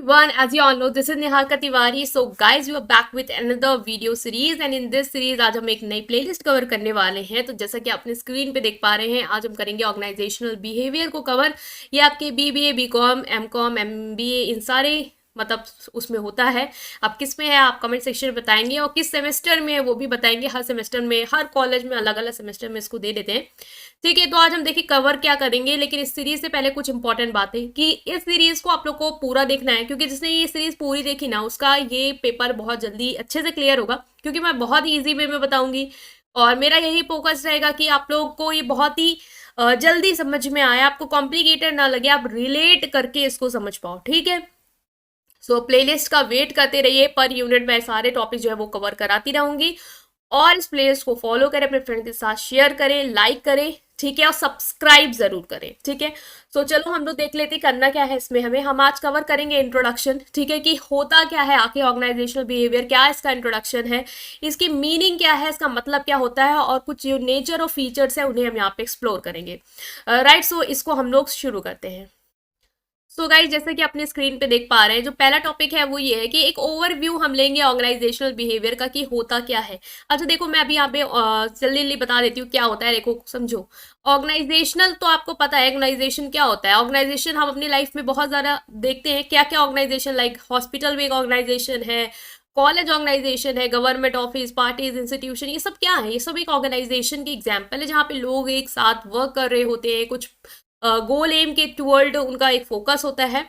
everyone, as you all know, this is Niharika Tiwari. So guys, we are back with another video series and in this series आज हम एक नई playlist cover करने वाले हैं। तो जैसा कि आपने स्क्रीन पे देख पा रहे हैं, आज हम करेंगे ऑर्गेनाइजेशनल बिहेवियर को कवर। ये आपके बीबीए, बीकॉम, एमकॉम, एमबीए इन सारे मतलब उसमें होता है। अब किस में है आप कमेंट सेक्शन में बताएंगे और किस सेमेस्टर में है वो भी बताएंगे। हर सेमेस्टर में, हर कॉलेज में अलग अलग सेमेस्टर में इसको दे देते हैं। ठीक है, तो आज हम देखिए कवर क्या करेंगे, लेकिन इस सीरीज से पहले कुछ इंपॉर्टेंट बातें कि इस सीरीज को आप लोग को पूरा देखना है, क्योंकि जिसने ये सीरीज पूरी देखी ना उसका ये पेपर बहुत जल्दी अच्छे से क्लियर होगा, क्योंकि मैं बहुत ईजी वे में बताऊंगी और मेरा यही फोकस रहेगा कि आप लोग को ये बहुत ही जल्दी समझ में आए, आपको कॉम्प्लिकेटेड ना लगे, आप रिलेट करके इसको समझ पाओ। ठीक है, सो प्लेलिस्ट का वेट करते रहिए, पर यूनिट में सारे टॉपिक जो है वो कवर कराती रहूंगी और इस प्लेलिस्ट को फॉलो करें, अपने फ्रेंड के साथ शेयर करें, लाइक करें, ठीक है, और सब्सक्राइब जरूर करें। ठीक है, सो चलो हम लोग देख लेते हैं करना क्या है इसमें। हम आज कवर करेंगे इंट्रोडक्शन, ठीक है, कि होता क्या है आखिर ऑर्गेनाइजेशनल बिहेवियर, क्या इसका इंट्रोडक्शन है, इसकी मीनिंग क्या है, इसका मतलब क्या होता है, और कुछ जो नेचर और फीचर्स है उन्हें हम यहाँ पे एक्सप्लोर करेंगे। राइट, सो इसको हम लोग शुरू करते हैं। सो गाइस, जैसे कि अपने स्क्रीन पे देख पा रहे हैं, जो पहला टॉपिक है वो ये है कि एक ओवरव्यू हम लेंगे ऑर्गेनाइजेशनल बिहेवियर का कि होता क्या है। अच्छा देखो, मैं अभी यहाँ पे जल्दी जल्दी बता देती हूँ क्या होता है। देखो समझो, ऑर्गेनाइजेशनल तो आपको पता है ऑर्गेनाइजेशन क्या होता है। ऑर्गेनाइजेशन हम अपनी लाइफ में बहुत ज़्यादा देखते हैं, क्या क्या ऑर्गेनाइजेशन, लाइक हॉस्पिटल भी एक ऑर्गेनाइजेशन है, कॉलेज ऑर्गेनाइजेशन है, गवर्नमेंट ऑफिस, पार्टीज, इंस्टीट्यूशन, ये सब क्या है, ये सब एक ऑर्गेनाइजेशन की एग्जाम्पल है, जहाँ पे लोग एक साथ वर्क कर रहे होते हैं, कुछ गोल एम के टुवर्ड उनका एक फोकस होता है।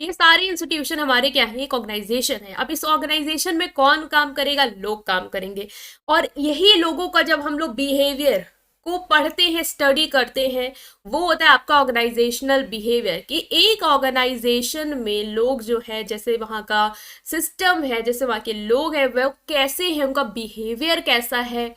ये सारे इंस्टीट्यूशन हमारे क्या है, एक ऑर्गेनाइजेशन है। अब इस ऑर्गेनाइजेशन में कौन काम करेगा, लोग काम करेंगे, और यही लोगों का जब हम लोग बिहेवियर को पढ़ते हैं, स्टडी करते हैं, वो होता है आपका ऑर्गेनाइजेशनल बिहेवियर। कि एक ऑर्गेनाइजेशन में लोग जो है, जैसे वहाँ का सिस्टम है, जैसे वहाँ के लोग हैं, वो कैसे हैं, उनका बिहेवियर कैसा है,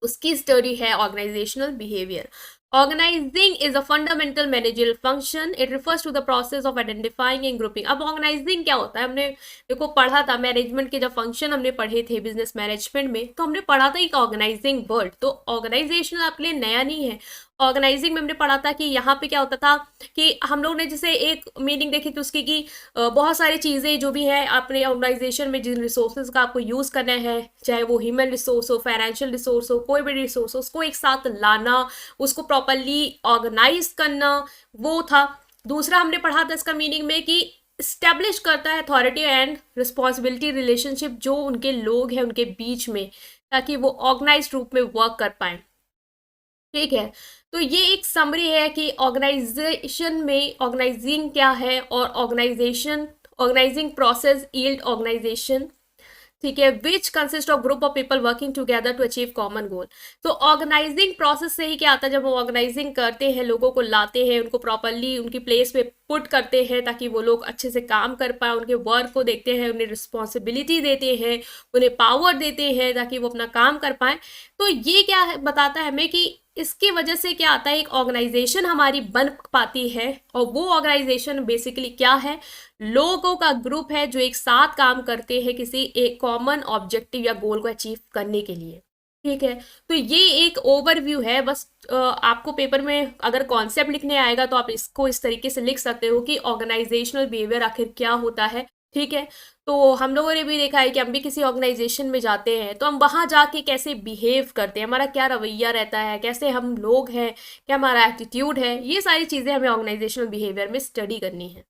उसकी स्टडी है organisational behaviour. Organizing is a fundamental managerial function. It refers to the process of identifying and grouping. अब ऑर्गेनाइजिंग क्या होता है, हमने देखो पढ़ा था मैनेजमेंट के जब फंक्शन हमने पढ़े थे बिजनेस मैनेजमेंट में, तो हमने पढ़ा था एक ऑर्गेनाइजिंग वर्ड। तो ऑर्गेनाइजेशन आपके लिए नया नहीं है। ऑर्गेनाइजिंग में हमने पढ़ा था कि यहाँ पे क्या होता था कि हम लोग ने जैसे एक मीनिंग देखी थी उसकी कि बहुत सारी चीज़ें जो भी है अपने ऑर्गेनाइजेशन में, जिन रिसोर्सेज का आपको यूज़ करना है, चाहे वो ह्यूमन रिसोर्स हो, फाइनेंशियल रिसोर्स हो, कोई भी रिसोर्स हो, उसको एक साथ लाना, उसको प्रॉपरली ऑर्गेनाइज करना, वो था। दूसरा हमने पढ़ा था इसका मीनिंग में कि स्टैब्लिश करता है अथॉरिटी एंड रिस्पॉन्सिबिलिटी रिलेशनशिप जो उनके लोग हैं उनके बीच में, ताकि वो ऑर्गेनाइज रूप में वर्क कर पाए। ठीक है, तो ये एक समरी है कि ऑर्गेनाइजेशन में ऑर्गेनाइजिंग क्या है और ऑर्गेनाइजिंग प्रोसेस यील्ड ऑर्गेनाइजेशन। ठीक है, which consist of group of people working together to achieve common goal. तो ऑर्गेनाइजिंग प्रोसेस से ही क्या आता है, जब हम ऑर्गेनाइजिंग करते हैं, लोगों को लाते हैं, उनको प्रॉपरली उनकी प्लेस पे पुट करते हैं ताकि वो लोग अच्छे से काम कर पाए, उनके वर्क को देखते हैं, उन्हें रिस्पॉन्सिबिलिटी देते हैं, उन्हें पावर देते हैं ताकि वो अपना काम कर पाए। तो ये क्या है, बताता है हमें कि इसकी वजह से क्या आता है, एक ऑर्गेनाइजेशन हमारी बन पाती है। और वो ऑर्गेनाइजेशन बेसिकली क्या है, लोगों का ग्रुप है जो एक साथ काम करते हैं किसी एक कॉमन ऑब्जेक्टिव या गोल को अचीव करने के लिए। ठीक है, तो ये एक ओवरव्यू है। बस आपको पेपर में अगर कॉन्सेप्ट लिखने आएगा तो आप इसको इस तरीके से लिख सकते हो कि ऑर्गेनाइजेशनल बिहेवियर आखिर क्या होता है। ठीक है, तो हम लोगों ने भी देखा है कि हम भी किसी ऑर्गेनाइजेशन में जाते हैं तो हम वहाँ जाके कैसे बिहेव करते हैं, हमारा क्या रवैया रहता है, कैसे हम लोग हैं, क्या हमारा एटीट्यूड है, ये सारी चीज़ें हमें ऑर्गेनाइजेशनल बिहेवियर में स्टडी करनी है।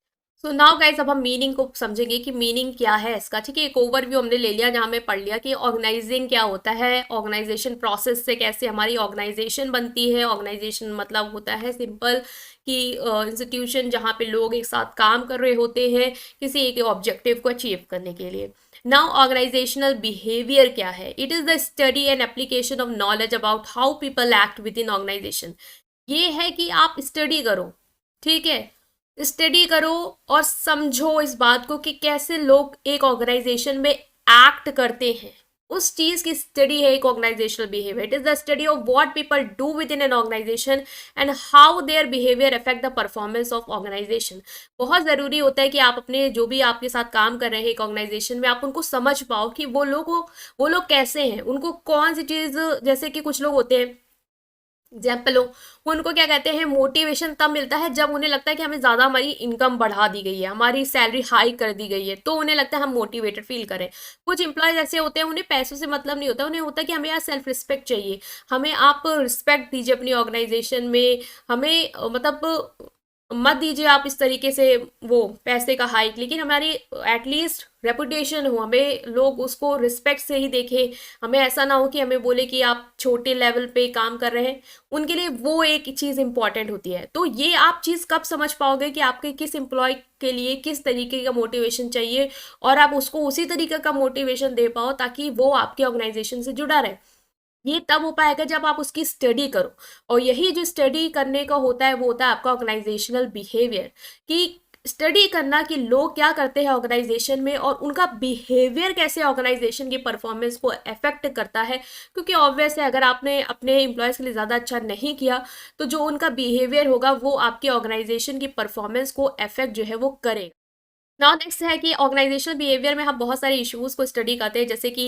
सो नाउ गाइज, अब हम मीनिंग को समझेंगे कि मीनिंग क्या है इसका। ठीक है, एक ओवरव्यू हमने ले लिया जहाँ में पढ़ लिया कि ऑर्गेनाइजिंग क्या होता है, ऑर्गेनाइजेशन प्रोसेस से कैसे हमारी ऑर्गेनाइजेशन बनती है। ऑर्गेनाइजेशन मतलब होता है सिंपल कि इंस्टीट्यूशन जहाँ पे लोग एक साथ काम कर रहे होते हैं किसी एक ऑब्जेक्टिव को अचीव करने के लिए। नाउ ऑर्गेनाइजेशनल बिहेवियर क्या है, it is the study and application of knowledge about how people act within organisation. ये है कि आप स्टडी करो, ठीक है, स्टडी करो और समझो इस बात को कि कैसे लोग एक ऑर्गेनाइजेशन में एक्ट करते हैं, उस चीज की स्टडी है एक organisational behaviour. It is the study of what people do within an organisation and how their behaviour affect the performance of organisation. बहुत जरूरी होता है कि आप अपने जो भी आपके साथ काम कर रहे हैं एक ऑर्गेनाइजेशन में, आप उनको समझ पाओ कि वो लोग कैसे हैं, उनको कौन सी चीज, जैसे कि कुछ लोग होते हैं एग्जाम्पल हो, उनको क्या कहते हैं, मोटिवेशन तब मिलता है जब उन्हें लगता है कि हमें ज़्यादा हमारी इनकम बढ़ा दी गई है, हमारी सैलरी हाई कर दी गई है, तो उन्हें लगता है हम मोटिवेटेड फील करें। कुछ इंप्लॉयज ऐसे होते हैं, उन्हें पैसों से मतलब नहीं होता, उन्हें होता है कि हमें यार सेल्फ रिस्पेक्ट चाहिए, हमें आप रिस्पेक्ट दीजिए अपनी ऑर्गेनाइजेशन में, हमें मतलब मत दीजिए आप इस तरीके से वो पैसे का हाइक, लेकिन हमारी एटलीस्ट रेपुटेशन हो, हमें लोग उसको रिस्पेक्ट से ही देखें, हमें ऐसा ना हो कि हमें बोले कि आप छोटे लेवल पे काम कर रहे हैं। उनके लिए वो एक चीज़ इंपॉर्टेंट होती है। तो ये आप चीज़ कब समझ पाओगे कि आपके किस एम्प्लॉय के लिए किस तरीके का मोटिवेशन चाहिए, और आप उसको उसी तरीके का मोटिवेशन दे पाओ ताकि वो आपके ऑर्गेनाइजेशन से जुड़ा रहे। ये तब हो पाएगा जब आप उसकी स्टडी करो, और यही जो स्टडी करने का होता है वो होता है आपका ऑर्गेनाइजेशनल बिहेवियर, कि स्टडी करना कि लोग क्या करते हैं ऑर्गेनाइजेशन में और उनका बिहेवियर कैसे ऑर्गेनाइजेशन की परफॉर्मेंस को अफेक्ट करता है। क्योंकि ऑब्वियस है, अगर आपने अपने एम्प्लॉयज़ के लिए ज़्यादा अच्छा नहीं किया तो जो उनका बिहेवियर होगा वो आपकी ऑर्गेनाइजेशन की परफॉर्मेंस को अफेक्ट जो है वो करेगा। नाउ नेक्स्ट है कि ऑर्गेनाइजेशनल बिहेवियर में हम बहुत सारे इश्यूज को स्टडी करते हैं, जैसे कि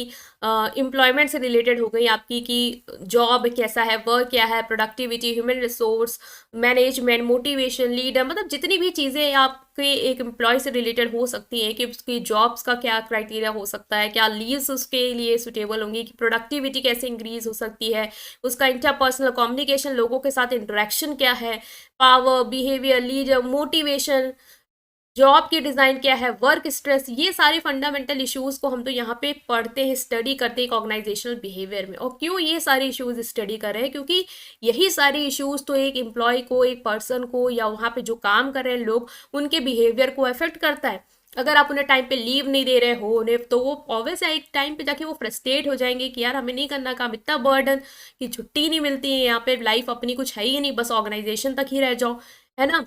एम्प्लॉयमेंट से रिलेटेड हो गई आपकी, कि जॉब कैसा है, वर्क क्या है, productivity, human resource management, motivation, leader, मतलब जितनी भी चीज़ें आपके एक एम्प्लॉय से रिलेटेड हो सकती हैं, कि उसकी जॉब्स का क्या क्राइटेरिया हो सकता है, क्या लीव्स उसके लिए सुटेबल होंगी, कि प्रोडक्टिविटी कैसे इंक्रीज हो सकती है, उसका इंटरपर्सनल कम्युनिकेशन, लोगों के साथ इंटरेक्शन क्या है, power, behaviour, leader, motivation, job की डिज़ाइन क्या है, वर्क स्ट्रेस, ये सारे फंडामेंटल इश्यूज को हम तो यहाँ पे पढ़ते हैं, स्टडी करते हैं एक ऑर्गेनाइजेशनल बिहेवियर में। और क्यों ये सारे इश्यूज स्टडी कर रहे हैं, क्योंकि यही सारे इश्यूज तो एक एम्प्लॉय को, एक पर्सन को, या वहाँ पे जो काम कर रहे हैं लोग, उनके बिहेवियर को अफेक्ट करता है। अगर आप उन्हें टाइम पे लीव नहीं दे रहे हो उन्हें, तो वो ऑब्वियस है एक टाइम पे जाके वो फ्रस्ट्रेट हो जाएंगे कि यार हमें नहीं करना काम, इतना बर्डन कि छुट्टी नहीं मिलती है, यहाँ पे लाइफ अपनी कुछ है ही नहीं, बस ऑर्गेनाइजेशन तक ही रह जाओ, है ना।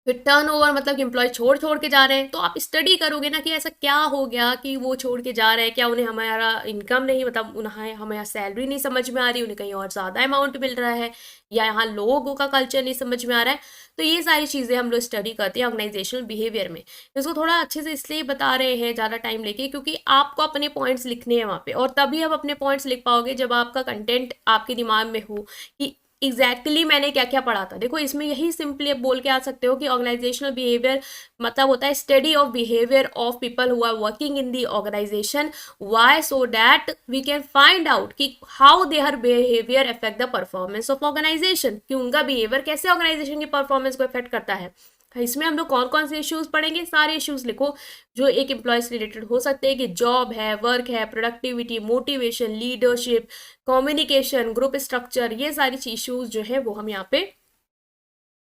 फिर टर्नओवर मतलब कि एम्प्लॉय छोड़ छोड़ के जा रहे हैं, तो आप स्टडी करोगे ना कि ऐसा क्या हो गया कि वो छोड़ के जा रहे हैं, क्या उन्हें हमारा इनकम नहीं, मतलब उन्हें हमारा सैलरी नहीं समझ में आ रही, उन्हें कहीं और ज़्यादा अमाउंट मिल रहा है, या यहाँ लोगों का कल्चर नहीं समझ में आ रहा है। तो ये सारी चीज़ें हम लोग स्टडी करते हैं ऑर्गेनाइजेशनल बिहेवियर में। इसको थोड़ा अच्छे से इसलिए बता रहे हैं ज़्यादा टाइम लेके, क्योंकि आपको अपने पॉइंट्स लिखने हैं वहाँ पे, और तभी आप अपने पॉइंट्स लिख पाओगे जब आपका कंटेंट आपके दिमाग में हो कि मैंने क्या क्या पढ़ा था। देखो इसमें यही सिंपली आप बोल के आ सकते हो कि ऑर्गेनाइजेशनल बिहेवियर मतलब होता है study of behaviour of people who are working in the organisation, why, so that we can find out कि how their behaviour affect the performance of organisation, कि उनका बिहेवियर कैसे ऑर्गेनाइजेशन की परफॉर्मेंस को affect करता है। इसमें हम लोग कौन कौन से इश्यूज पढ़ेंगे, सारे इश्यूज लिखो जो एक एम्प्लॉय से रिलेटेड हो सकते हैं, कि जॉब है, वर्क है, productivity, motivation, leadership, communication, group structure, ये सारी इश्यूज जो है वो हम यहाँ पे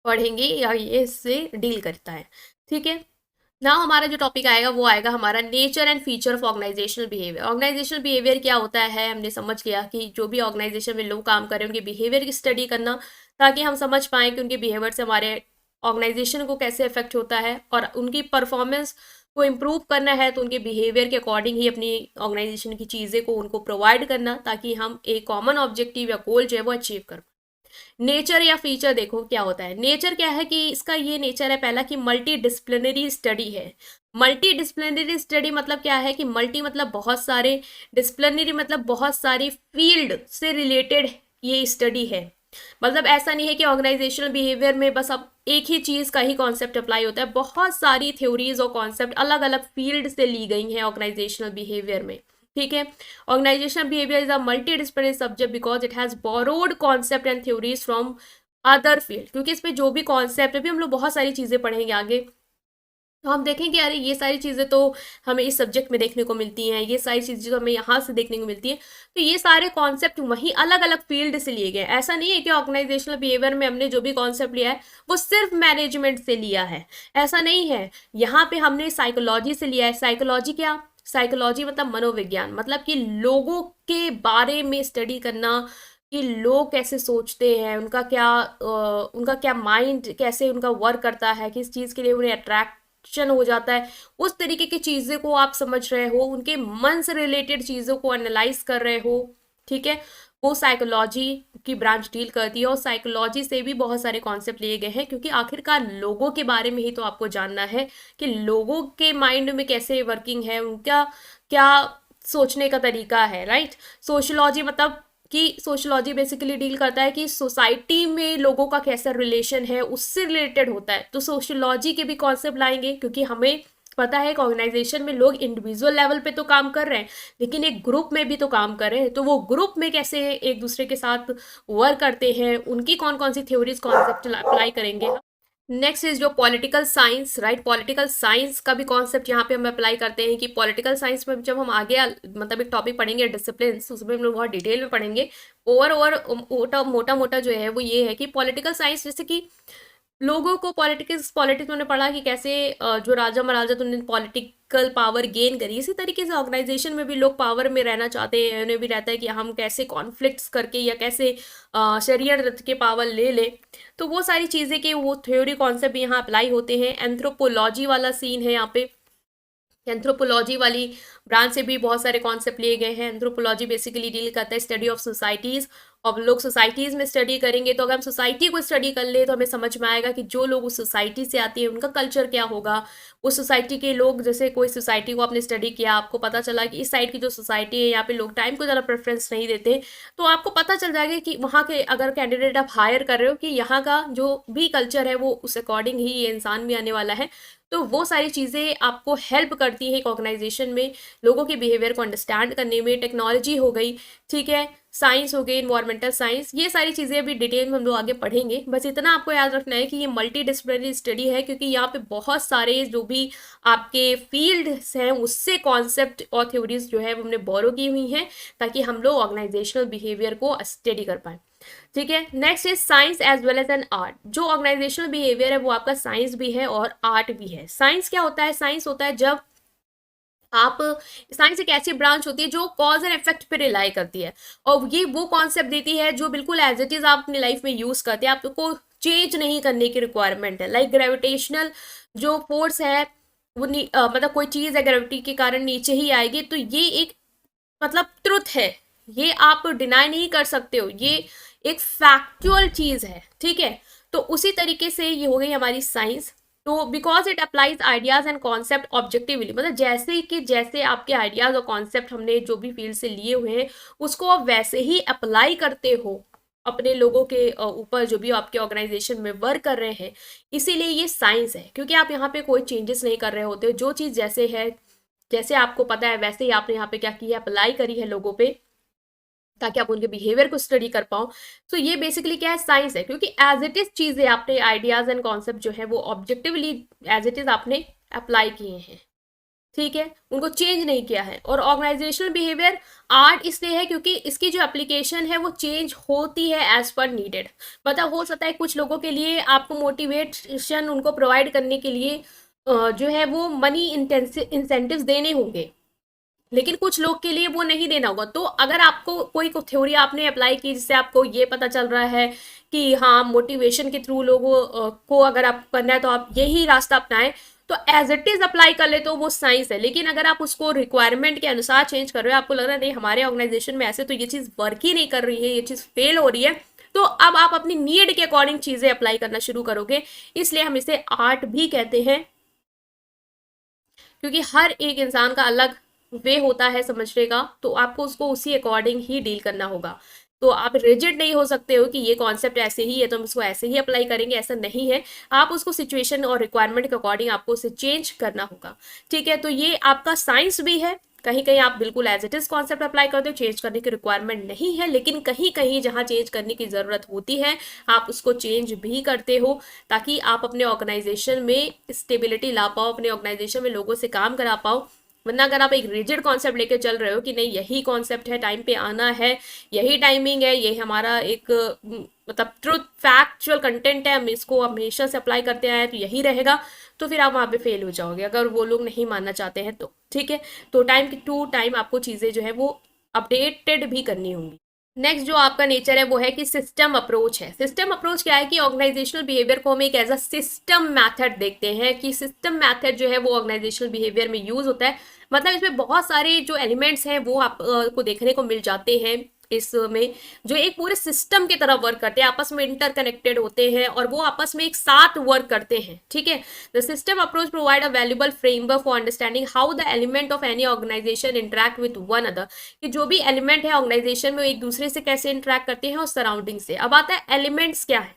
पढ़ेंगे, या ये इससे डील करता है। ठीक है ना। हमारा जो टॉपिक आएगा वो आएगा हमारा nature and feature of organisational behaviour. Organisational behaviour क्या होता है, हमने समझ लिया कि जो भी ऑर्गेनाइजेशन में लोग काम कर रहे हैं उनके बिहेवियर की स्टडी करना, ताकि हम समझ पाएँ कि उनके बिहेवियर से हमारे ऑर्गेनाइजेशन को कैसे इफेक्ट होता है, और उनकी परफॉर्मेंस को इम्प्रूव करना है तो उनके बिहेवियर के अकॉर्डिंग ही अपनी ऑर्गेनाइजेशन की चीज़ें को उनको प्रोवाइड करना, ताकि हम एक कॉमन ऑब्जेक्टिव या गोल जो है वो अचीव कर। नेचर या फीचर देखो क्या होता है। नेचर क्या है कि इसका ये नेचर है पहला कि मल्टी डिसिप्लिनरी स्टडी है। मल्टी डिसिप्लिनरी स्टडी मतलब क्या है कि मल्टी मतलब बहुत सारे, डिसिप्लिनरी मतलब बहुत सारी फील्ड से रिलेटेड ये स्टडी है। मतलब ऐसा नहीं है कि ऑर्गेनाइजेशनल बिहेवियर में बस अब एक ही चीज़ का ही कॉन्सेप्ट अप्लाई होता है, बहुत सारी थ्योरीज और कॉन्सेप्ट अलग अलग फील्ड से ली गई हैं ऑर्गेनाइजेशनल बिहेवियर में। ठीक है, organisational behaviour is a multidisciplinary subject because it has borrowed concept and theories from other field. क्योंकि इसमें जो भी कॉन्सेप्ट है, भी हम लोग बहुत सारी चीज़ें पढ़ेंगे आगे, तो हम देखेंगे अरे ये सारी चीज़ें तो हमें इस सब्जेक्ट में देखने को मिलती हैं, ये सारी चीज़ें तो हमें यहाँ से देखने को मिलती हैं। तो ये सारे कॉन्सेप्ट वहीं अलग अलग फील्ड से लिए गए। ऐसा नहीं है कि ऑर्गेनाइजेशनल बिहेवियर में हमने जो भी कॉन्सेप्ट लिया है वो सिर्फ मैनेजमेंट से लिया है, ऐसा नहीं है। यहाँ पे हमने साइकोलॉजी से लिया है। साइकोलॉजी क्या, साइकोलॉजी मतलब मनोविज्ञान, मतलब कि लोगों के बारे में स्टडी करना कि लोग कैसे सोचते हैं, उनका क्या माइंड कैसे उनका वर्क करता है, किस चीज़ के लिए उन्हें अट्रैक्शन हो जाता है, उस तरीके की चीज़ें को आप समझ रहे हो, उनके मन से रिलेटेड चीज़ों को एनालाइज कर रहे हो। ठीक है, वो साइकोलॉजी की ब्रांच डील करती है, और साइकोलॉजी से भी बहुत सारे कॉन्सेप्ट लिए गए हैं, क्योंकि आखिरकार लोगों के बारे में ही तो आपको जानना है कि लोगों के माइंड में कैसे वर्किंग है, उनका क्या सोचने का तरीका है। राइट, सोशलॉजी मतलब कि सोशियोलॉजी बेसिकली डील करता है कि सोसाइटी में लोगों का कैसा रिलेशन है, उससे रिलेटेड होता है। तो सोशियोलॉजी के भी कॉन्सेप्ट लाएंगे, क्योंकि हमें पता है कि ऑर्गेनाइजेशन में लोग इंडिविजुअल लेवल पे तो काम कर रहे हैं, लेकिन एक ग्रुप में भी तो काम कर रहे हैं। तो वो ग्रुप में कैसे एक दूसरे के साथ वर्क करते हैं, उनकी कौन कौन सी थ्योरीज कॉन्सेप्ट अप्लाई करेंगे। नेक्स्ट इज जो political science, right. Political science का भी कॉन्सेप्ट यहाँ पे हम अप्लाई करते हैं कि पॉलिटिकल साइंस में जब हम आगे मतलब एक टॉपिक पढ़ेंगे डिसिप्लिन, उसमें हम लोग बहुत डिटेल में पढ़ेंगे। मोटा मोटा जो है वो ये है कि पॉलिटिकल साइंस, जैसे कि लोगों को पॉलिटिक्स पॉलिटिक्स में पढ़ा कि कैसे जो राजा महाराजा तो उन्होंने पॉलिटिकल पावर गेन करी, इसी तरीके से ऑर्गेनाइजेशन में भी लोग पावर में रहना चाहते हैं। उन्हें भी रहता है कि हम कैसे कॉन्फ्लिक्ट्स करके या कैसे शरीर के पावर ले ले। तो वो सारी चीज़ें के वो थ्योरी कॉन्सेप्ट यहाँ अप्लाई होते हैं। एंथ्रोपोलॉजी वाला सीन है यहाँ पे। एंथ्रोपोलॉजी वाली ब्रांच से भी बहुत सारे कॉन्सेप्ट लिए गए हैं। एंथ्रोपोलॉजी बेसिकली डील करता है स्टडी ऑफ सोसाइटीज़। अब लोग सोसाइटीज़ में स्टडी करेंगे, तो अगर हम सोसाइटी को स्टडी कर ले तो हमें समझ में आएगा कि जो लोग उस सोसाइटी से आती है उनका कल्चर क्या होगा। उस सोसाइटी के लोग, जैसे कोई सोसाइटी को आपने स्टडी किया, आपको पता चला कि इस साइड की जो सोसाइटी है यहाँ पे लोग टाइम को ज़्यादा प्रेफरेंस नहीं देते, तो आपको पता चल जाएगा कि वहाँ के अगर कैंडिडेट आप हायर कर रहे हो कि यहाँ का जो भी कल्चर है वो उस अकॉर्डिंग ही ये इंसान भी आने वाला है। तो वो सारी चीज़ें आपको हेल्प करती है एक ऑर्गेनाइजेशन में लोगों के बिहेवियर को अंडरस्टैंड करने में। टेक्नोलॉजी हो गई, ठीक है, साइंस हो गई, इन्वायरमेंटल साइंस, ये सारी चीज़ें अभी डिटेल में हम लोग आगे पढ़ेंगे। बस इतना आपको याद रखना है कि ये मल्टी डिसिप्लिनरी स्टडी है, क्योंकि यहाँ पे बहुत सारे जो भी आपके फील्ड्स हैं उससे कॉन्सेप्ट और थ्योरीज जो है वो हमने बोरो की हुई हैं, ताकि हम लोग ऑर्गेनाइजेशनल बिहेवियर को स्टडी कर पाएँ। ठीक है। Next is science as well as an art. जो ऑर्गेनाइजेशनल बिहेवियर है वो आपका साइंस भी है और आर्ट भी है। साइंस क्या होता है? साइंस होता है जब आप, साइंस एक ऐसी ब्रांच होती है जो कॉज एंड इफेक्ट पे रिलाई करती है, और ये वो कॉन्सेप्ट देती है जो बिल्कुल एज इट इज आप अपनी लाइफ में यूज करते हैं, आपको चेंज नहीं करने की रिक्वायरमेंट है। लाइक ग्रेविटेशनल जो फोर्स है वो मतलब कोई चीज है ग्रेविटी के कारण नीचे ही आएगी, तो ये एक मतलब ट्रुथ है, ये आप डिनाई नहीं कर सकते हो, ये एक फैक्चुअल चीज है। ठीक है, तो उसी तरीके से ये हो गई हमारी साइंस। तो because it applies ideas and concept objectively, मतलब जैसे कि जैसे आपके आइडियाज और कॉन्सेप्ट हमने जो भी फील्ड से लिए हुए हैं उसको आप वैसे ही अप्लाई करते हो अपने लोगों के ऊपर, जो भी आपके ऑर्गेनाइजेशन में वर्क कर रहे हैं, इसीलिए ये साइंस है। क्योंकि आप यहाँ पे कोई चेंजेस नहीं कर रहे होते, जो चीज़ जैसे है, जैसे आपको पता है वैसे ही आपने यहाँ पे क्या किया, अप्लाई करी है लोगों पे, ताकि आप उनके बिहेवियर को स्टडी कर पाओ। तो ये बेसिकली क्या है? साइंस है। क्योंकि एज इट इज चीज़ें आपने आइडियाज एंड कॉन्सेप्ट जो है वो ऑब्जेक्टिवली एज इट इज आपने अप्लाई किए हैं, ठीक है, उनको चेंज नहीं किया है। और ऑर्गेनाइजेशनल बिहेवियर आर्ट इसलिए है क्योंकि इसकी जो एप्लीकेशन है वो चेंज होती है एज पर नीडेड। मतलब हो सकता है कुछ लोगों के लिए आपको मोटिवेशन उनको प्रोवाइड करने के लिए जो है वो मनी इंसेंटिव्स देने होंगे, लेकिन कुछ लोग के लिए वो नहीं देना होगा। तो अगर आपको कोई थ्योरी आपने अप्लाई की जिससे आपको ये पता चल रहा है कि हाँ मोटिवेशन के थ्रू लोगों को अगर आप करना है तो आप यही रास्ता अपनाएं, तो एज इट इज अप्लाई कर ले तो वो साइंस है। लेकिन अगर आप उसको रिक्वायरमेंट के अनुसार चेंज कर रहे हो, आपको लग रहा है नहीं हमारे ऑर्गेनाइजेशन में ऐसे तो ये चीज़ वर्क ही नहीं कर रही है, ये चीज़ फेल हो रही है, तो अब आप अपनी नीड के अकॉर्डिंग चीज़ें अप्लाई करना शुरू करोगे। इसलिए हम इसे आर्ट भी कहते हैं, क्योंकि हर एक इंसान का अलग वे होता है समझने का, तो आपको उसको उसी अकॉर्डिंग ही डील करना होगा। तो आप रिजिड नहीं हो सकते हो कि ये कॉन्सेप्ट ऐसे ही है तो हम उसको ऐसे ही अप्लाई करेंगे, ऐसा नहीं है। आप उसको सिचुएशन और रिक्वायरमेंट के अकॉर्डिंग आपको उसे चेंज करना होगा। ठीक है, तो ये आपका साइंस भी है। कहीं कहीं आप बिल्कुल as it is concept apply करते हो, चेंज करने की रिक्वायरमेंट नहीं है, लेकिन कहीं कहीं जहाँ चेंज करने की ज़रूरत होती है आप उसको चेंज भी करते हो, ताकि आप अपने ऑर्गेनाइजेशन में स्टेबिलिटी ला पाओ, अपने ऑर्गेनाइजेशन में लोगों से काम करा पाओ। वरना अगर आप एक रिजिड कॉन्सेप्ट लेके चल रहे हो कि नहीं यही कॉन्सेप्ट है, टाइम पे आना है, यही टाइमिंग है, ये हमारा एक मतलब ट्रुथ फैक्चुअल कंटेंट है, हम इसको हमेशा से अप्लाई करते आए हैं तो यही रहेगा, तो फिर आप वहाँ पे फेल हो जाओगे अगर वो लोग नहीं मानना चाहते हैं तो। ठीक है, तो टाइम टू टाइम आपको चीज़ें जो है वो अपडेटेड भी करनी होंगी। नेक्स्ट जो आपका नेचर है वो है कि सिस्टम अप्रोच है। सिस्टम अप्रोच क्या है कि ऑर्गेनाइजेशनल बिहेवियर को हम एक एज अ सिस्टम मैथड देखते हैं, कि सिस्टम मैथड जो है वो ऑर्गेनाइजेशनल बिहेवियर में यूज होता है। मतलब इसमें बहुत सारे जो एलिमेंट्स हैं वो आपको देखने को मिल जाते हैं, इसमें जो एक पूरे सिस्टम की तरह वर्क करते हैं, आपस में इंटरकनेक्टेड होते हैं और वो आपस में एक साथ वर्क करते हैं, ठीक है। The system approach provide a valuable framework for understanding how the element of any organisation interact with one other, कि जो भी एलिमेंट है ऑर्गेनाइजेशन में एक दूसरे से कैसे इंटरेक्ट करते हैं और सराउंडिंग से। अब आता है एलिमेंट्स क्या है।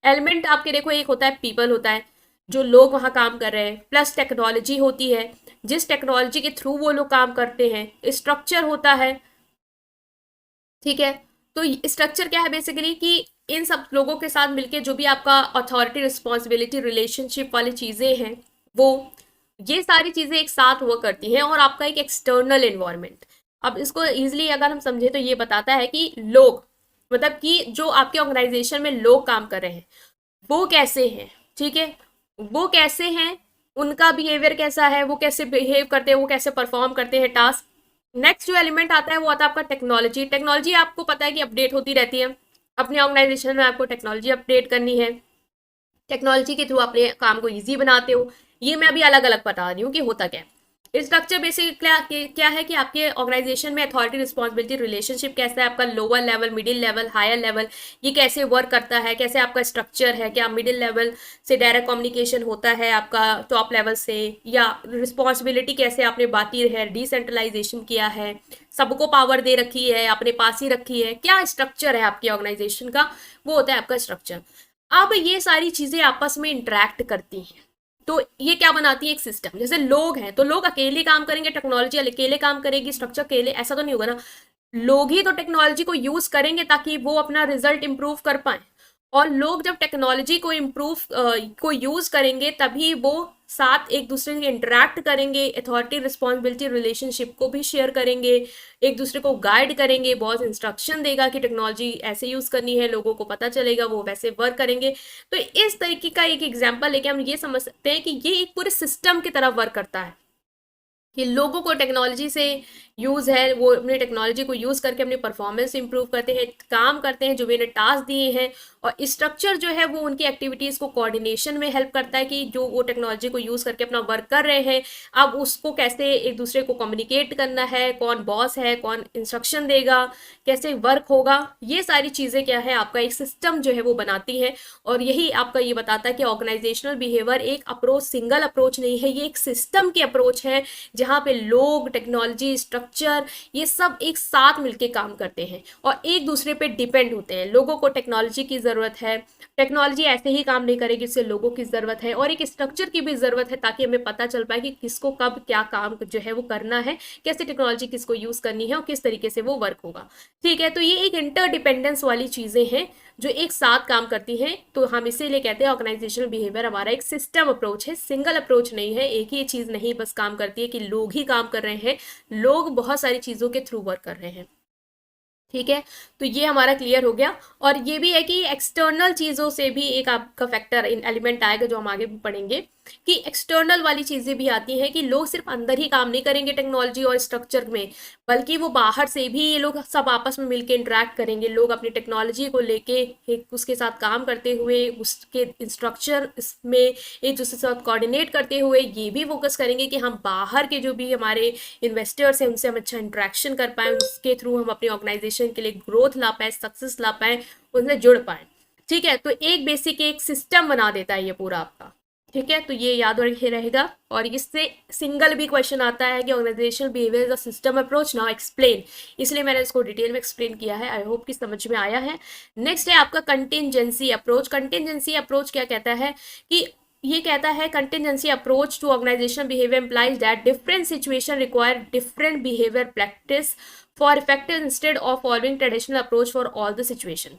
एलिमेंट आपके देखो, एक होता है पीपल, होता है जो लोग वहां काम कर रहे हैं, प्लस टेक्नोलॉजी होती है जिस टेक्नोलॉजी के थ्रू वो लोग काम करते हैं, स्ट्रक्चर होता है, ठीक है। तो स्ट्रक्चर क्या है बेसिकली कि इन सब लोगों के साथ मिलके जो भी आपका अथॉरिटी रिस्पॉन्सिबिलिटी रिलेशनशिप वाली चीजें हैं, वो ये सारी चीजें एक साथ वर्क करती हैं। और आपका एक एक्सटर्नल एनवायरनमेंट, अब इसको इजिली अगर हम समझे तो ये बताता है कि लोग, मतलब कि जो आपके ऑर्गेनाइजेशन में लोग काम कर रहे हैं वो कैसे हैं, ठीक है, वो कैसे हैं, उनका बिहेवियर कैसा है, वो कैसे बिहेव करते हैं, वो कैसे परफॉर्म करते हैं टास्क। नेक्स्ट जो एलिमेंट आता है वो आता है आपका टेक्नोलॉजी। टेक्नोलॉजी आपको पता है कि अपडेट होती रहती है, अपने ऑर्गेनाइजेशन में आपको टेक्नोलॉजी अपडेट करनी है, टेक्नोलॉजी के थ्रू अपने काम को ईजी बनाते हो। ये मैं अभी अलग अलग बता रही हूँ कि होता क्या है। स्ट्रक्चर बेसिक क्या है कि आपके ऑर्गेनाइजेशन में अथॉरिटी रिस्पॉन्सिबिलिटी रिलेशनशिप कैसा है, आपका lower level, middle level, higher level, ये कैसे वर्क करता है, कैसे आपका स्ट्रक्चर है, क्या मिडिल लेवल से डायरेक्ट कम्युनिकेशन होता है आपका टॉप लेवल से, या रिस्पॉन्सिबिलिटी कैसे आपने बांटी है, डिसेंट्रलाइजेशन किया है, सबको पावर दे रखी है, अपने पास ही रखी है, क्या स्ट्रक्चर है आपके ऑर्गेनाइजेशन का, वो होता है आपका स्ट्रक्चर। अब ये सारी चीजें आपस में इंटरेक्ट करती हैं तो ये क्या बनाती है, एक सिस्टम। जैसे लोग हैं तो लोग अकेले काम करेंगे, टेक्नोलॉजी अकेले काम करेगी, स्ट्रक्चर अकेले, ऐसा तो नहीं होगा ना। लोग ही तो टेक्नोलॉजी को यूज करेंगे ताकि वो अपना रिजल्ट इंप्रूव कर पाए, और लोग जब टेक्नोलॉजी को इम्प्रूव को यूज करेंगे तभी वो साथ एक दूसरे से इंटरेक्ट करेंगे, अथॉरिटी रिस्पॉन्सिबिलिटी रिलेशनशिप को भी शेयर करेंगे, एक दूसरे को गाइड करेंगे, बहुत इंस्ट्रक्शन देगा कि टेक्नोलॉजी ऐसे यूज करनी है, लोगों को पता चलेगा, वो वैसे वर्क करेंगे। तो इस तरीके का एक एग्जाम्पल लेके हम ये समझ सकते हैं कि ये एक पूरे सिस्टम की तरह वर्क करता है कि लोगों को टेक्नोलॉजी से यूज़ है, वो अपने टेक्नोलॉजी को यूज़ करके अपनी परफॉर्मेंस इंप्रूव करते हैं, काम करते हैं जो भी इन्हें टास्क दिए हैं। और स्ट्रक्चर जो है वो उनकी एक्टिविटीज़ को कोऑर्डिनेशन में हेल्प करता है कि जो वो टेक्नोलॉजी को यूज़ करके अपना वर्क कर रहे हैं, अब उसको कैसे एक दूसरे को कम्युनिकेट करना है, कौन बॉस है, कौन इंस्ट्रक्शन देगा, कैसे वर्क होगा, ये सारी चीज़ें क्या है आपका एक सिस्टम जो है वो बनाती है। और यही आपका ये बताता है कि ऑर्गेनाइजेशनल बिहेवियर एक अप्रोच, सिंगल अप्रोच नहीं है, ये एक सिस्टम की अप्रोच है जहाँ पे लोग, टेक्नोलॉजी, स्ट्रक्चर, ये सब एक साथ मिलके काम करते हैं और एक दूसरे पे डिपेंड होते हैं। लोगों को टेक्नोलॉजी की ज़रूरत है, टेक्नोलॉजी ऐसे ही काम नहीं करेगी, इससे लोगों की ज़रूरत है, और एक स्ट्रक्चर की भी ज़रूरत है ताकि हमें पता चल पाए कि किसको कब क्या काम जो है वो करना है, कैसे टेक्नोलॉजी किसको यूज़ करनी है और किस तरीके से वो वर्क होगा, ठीक है। तो ये एक इंटरडिपेंडेंस वाली चीज़ें हैं जो एक साथ काम करती हैं। तो हम इसीलिए कहते हैं ऑर्गेनाइजेशनल बिहेवियर हमारा एक सिस्टम अप्रोच है, सिंगल अप्रोच नहीं है, एक ही चीज़ नहीं बस काम करती है कि लोग ही काम कर रहे हैं, लोग बहुत सारी चीज़ों के थ्रू वर्क कर रहे हैं, ठीक है। तो ये हमारा क्लियर हो गया। और ये भी है कि एक्सटर्नल चीज़ों से भी एक आपका फैक्टर इन एलिमेंट आएगा जो हम आगे भी पढ़ेंगे कि एक्सटर्नल वाली चीज़ें भी आती हैं कि लोग सिर्फ अंदर ही काम नहीं करेंगे टेक्नोलॉजी और स्ट्रक्चर में, बल्कि वो बाहर से भी ये लोग सब आपस में मिलके इंटरेक्ट करेंगे। लोग अपनी टेक्नोलॉजी को लेके एक उसके साथ काम करते हुए, उसके स्ट्रक्चर में एक दूसरे के साथ कोऑर्डिनेट करते हुए ये भी फोकस करेंगे कि हम बाहर के जो भी हमारे इन्वेस्टर्स हैं उनसे हम अच्छा इंटरेक्शन कर पाएँ, उसके थ्रू हम अपनी ऑर्गेनाइजेशन के लिए ग्रोथ ला पाए, सक्सेस ला पाए, उनसे जुड़ पाए, ठीक है। तो एक बेसिक एक सिस्टम बना देता है ये पूरा आपका, ठीक है। तो ये याद रखे रहेगा। और इससे सिंगल भी क्वेश्चन आता है कि organisational behaviour is system approach, now explain, इसलिए मैंने इसको डिटेल में एक्सप्लेन किया है। आई होप कि समझ में आया है। नेक्स्ट है आपका कंटिजेंसी अप्रोच। कंटिजेंसी अप्रोच क्या कहता है कि ये कहता है contingency approach to organisational behaviour implies that different situation require different behaviour practice for effective instead of following traditional approach for all the situation.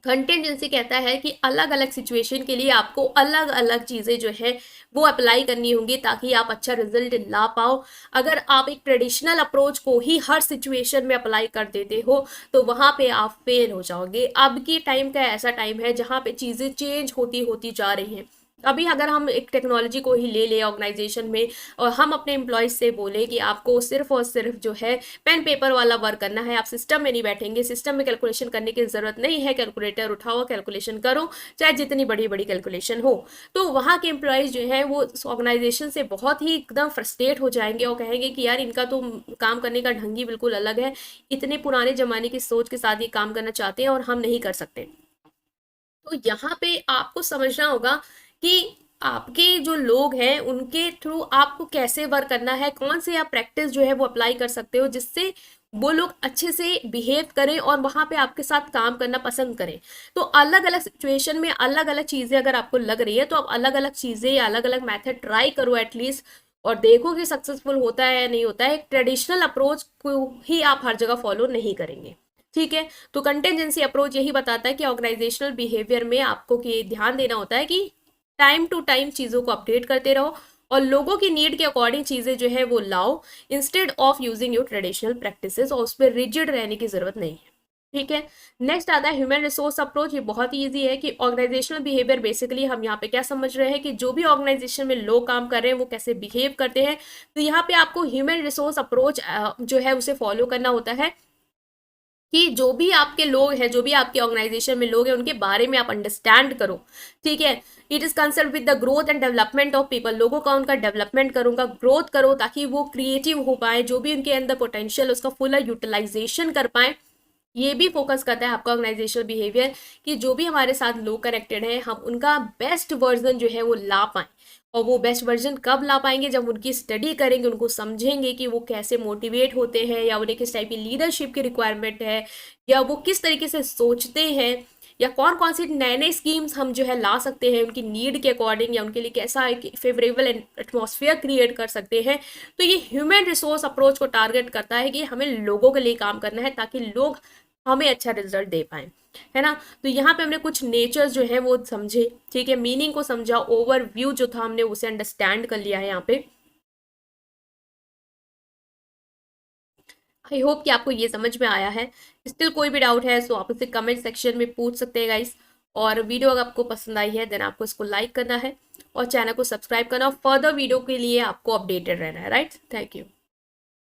Contingency कहता है कि अलग अलग सिचुएशन के लिए आपको अलग अलग चीज़ें जो है वो अप्लाई करनी होंगी ताकि आप अच्छा रिजल्ट ला पाओ। अगर आप एक ट्रेडिशनल अप्रोच को ही हर सिचुएशन में अप्लाई कर देते हो तो वहाँ पे आप फेल हो जाओगे। अब की टाइम का ऐसा टाइम है जहाँ पे चीज़ें चेंज होती होती जा रही हैं, अभी अगर हम एक टेक्नोलॉजी को ही ले ले ऑर्गेनाइजेशन में और हम अपने एम्प्लॉयज से बोले कि आपको सिर्फ और सिर्फ जो है पेन पेपर वाला वर्क करना है, आप सिस्टम में नहीं बैठेंगे, सिस्टम में कैलकुलेशन करने की जरूरत नहीं है, कैलकुलेटर उठाओ कैलकुलेशन करो, चाहे जितनी बड़ी बड़ी कैलकुलेशन हो, तो वहाँ के एम्प्लॉयज जो है वो ऑर्गेनाइजेशन से बहुत ही एकदम फ्रस्ट्रेट हो जाएंगे और कहेंगे कि यार इनका तो काम करने का ढंग ही बिल्कुल अलग है, इतने पुराने जमाने की सोच के साथ ये काम करना चाहते हैं और हम नहीं कर सकते। तो यहाँ पे आपको समझना होगा कि आपके जो लोग हैं उनके थ्रू आपको कैसे वर्क करना है, कौन से आप प्रैक्टिस जो है वो अप्लाई कर सकते हो जिससे वो लोग अच्छे से बिहेव करें और वहां पे आपके साथ काम करना पसंद करें। तो अलग अलग सिचुएशन में अलग अलग चीजें अगर आपको लग रही है तो आप अलग अलग चीजें या अलग अलग मेथड ट्राई करो एटलीस्ट, और देखो कि सक्सेसफुल होता है या नहीं होता है। एक ट्रेडिशनल अप्रोच को ही आप हर जगह फॉलो नहीं करेंगे, ठीक है। तो कंटेंजेंसी अप्रोच यही बताता है कि ऑर्गेनाइजेशनल बिहेवियर में आपको कि ध्यान देना होता है कि टाइम टू टाइम चीज़ों को अपडेट करते रहो और लोगों की नीड के अकॉर्डिंग चीज़ें जो है वो लाओ, instead of using your traditional practices, और उस पर रिजिड रहने की जरूरत नहीं है, ठीक है। नेक्स्ट आता है ह्यूमन रिसोर्स अप्रोच। ये बहुत ही ईजी है कि ऑर्गेनाइजेशनल बिहेवियर बेसिकली हम यहाँ पे क्या समझ रहे हैं कि जो भी ऑर्गेनाइजेशन में लोग काम कर रहे हैं वो कैसे बिहेव करते हैं। तो यहाँ पे आपको ह्यूमन रिसोर्स अप्रोच जो है उसे फॉलो करना होता है कि जो भी आपके लोग हैं, जो भी आपके ऑर्गेनाइजेशन में लोग हैं, उनके बारे में आप अंडरस्टैंड करो, ठीक है। It is concern with the growth and development of people, लोगों का उनका डेवलपमेंट करो, उनका ग्रोथ करो ताकि वो क्रिएटिव हो पाए, जो भी उनके अंदर पोटेंशियल उसका फुल यूटिलाइजेशन कर पाए। ये भी फोकस करता है आपका ऑर्गेनाइजेशनल बिहेवियर कि जो भी हमारे साथ लोग कनेक्टेड हैं हम उनका बेस्ट वर्जन जो है वो ला पाएं। और वो बेस्ट वर्जन कब ला पाएंगे, जब उनकी स्टडी करेंगे, उनको समझेंगे कि वो कैसे मोटिवेट होते हैं या उन्हें किस टाइप की लीडरशिप की रिक्वायरमेंट है, या वो किस तरीके से सोचते हैं, या कौन कौन सी नए नए स्कीम्स हम जो है ला सकते हैं उनकी नीड के अकॉर्डिंग, या उनके लिए कैसा एक फेवरेबल एटमॉस्फेयर क्रिएट कर सकते हैं। तो ये ह्यूमन रिसोर्स अप्रोच को टारगेट करता है कि हमें लोगों के लिए काम करना है ताकि लोग हमें अच्छा रिजल्ट दे पाए, है ना। तो यहाँ पे हमने कुछ नेचर जो है वो समझे, ठीक है, मीनिंग को समझा, ओवरव्यू जो था हमने उसे अंडरस्टैंड कर लिया है यहाँ पे। आई होप कि आपको ये समझ में आया है। स्टिल कोई भी डाउट है तो आप उसे कमेंट सेक्शन में पूछ सकते हैं गाइस। और वीडियो अगर आपको पसंद आई है देन आपको इसको लाइक करना है और चैनल को सब्सक्राइब करना, और फर्दर वीडियो के लिए आपको अपडेटेड रहना है, राइट। Thank you.